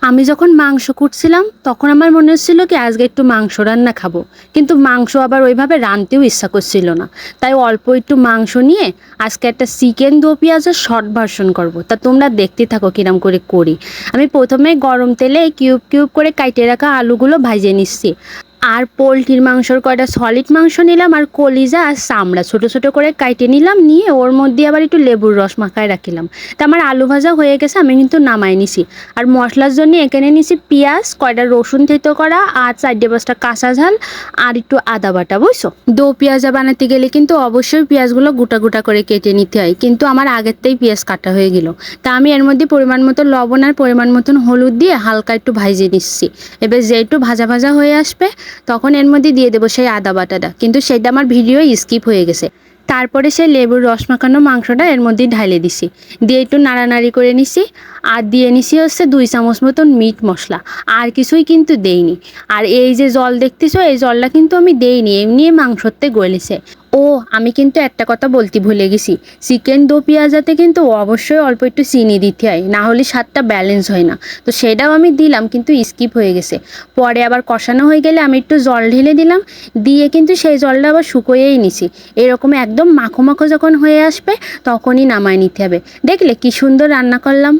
আমি যখন মাংস কুটছিলাম তখন আমার মনে হচ্ছিল কি আজকে একটু মাংস রান্না খাবো, কিন্তু মাংস আবার ওইভাবে রাঁধতেও ইচ্ছা করছিল না। তাই অল্প একটু মাংস নিয়ে আজকে একটা চিকেন দো পেঁয়াজের শর্ট ভার্সন করব। তা তোমরা দেখতে থাকো কিরম করে করি। আমি প্রথমে গরম তেলে কিউব কিউব করে কাইটে রাখা আলুগুলো ভাজে নিচ্ছি। আর পোলট্রির মাংসর কয়টা সলিড মাংস নিলাম, আর কলিজা আর চামড়া ছোট ছোট করে কাইটে নিলাম, নিয়ে ওর মধ্যে আবার একটু লেবুর রস মাখায় রাখিলাম। তা আমার আলু ভাজা হয়ে গেছে, আমি কিন্তু নামাই নিছি। আর মশলার জন্য এখানে নিছি পেঁয়াজ, কয়টা রসুন থেতো করা, আর 4-5টা কাঁচা ঝাল, আর একটু আদা বাটা, বুঝছো। দো পেঁয়াজা বানাতে গেলে কিন্তু অবশ্যই পেঁয়াজগুলো গোটা গোটা করে কেটে নিতে হয়, কিন্তু আমার আগেরতেই পেঁয়াজ কাটা হয়ে গেল। তা আমি এর মধ্যে পরিমাণ মতো লবণ আর পরিমাণ মতন হলুদ দিয়ে হালকা একটু ভাজিয়ে নিচ্ছি। এবার যে একটু ভাজা ভাজা হয়ে আসবে তখন এর মধ্যে দিয়ে দেবো সেই আদা বাটাটা, কিন্তু সেটা আমার ভিডিও স্কিপ হয়ে গেছে। তারপরে সেই লেবুর রস মাখানো মাংসটা এর মধ্যে ঢালে দিছি, দিয়ে একটু নাড়ানাড়ি করে নিছি। আর দিয়ে নিছি হচ্ছে 2 চামচ মতন মিট মশলা, আর কিছুই কিন্তু দেইনি। আর এই যে জল দেখতেছো, এই জলটা কিন্তু আমি দেইনি, এমনি মাংসতে গলেছে। ও, আমি কিন্তু একটা কথা বলতে ভুলে গেছি, চিকেন দো পেঁয়াজাতে কিন্তু অবশ্যই অল্প একটু চিনি দিতে হয়, না হলে স্বাদটা ব্যালেন্স হয় না। তো সেটাও আমি দিলাম, কিন্তু স্কিপ হয়ে গেছে। পরে আবার কষানো হয়ে গেলে আমি একটু জল ঢেলে দিলাম, দিয়ে কিন্তু সেই জলটা আবার শুকোয়েই নিছি। এরকম একদম মাখো মাখো যখন হয়ে আসবে তখনই নামায় নিতে হবে। দেখলে কি সুন্দর রান্না করলাম।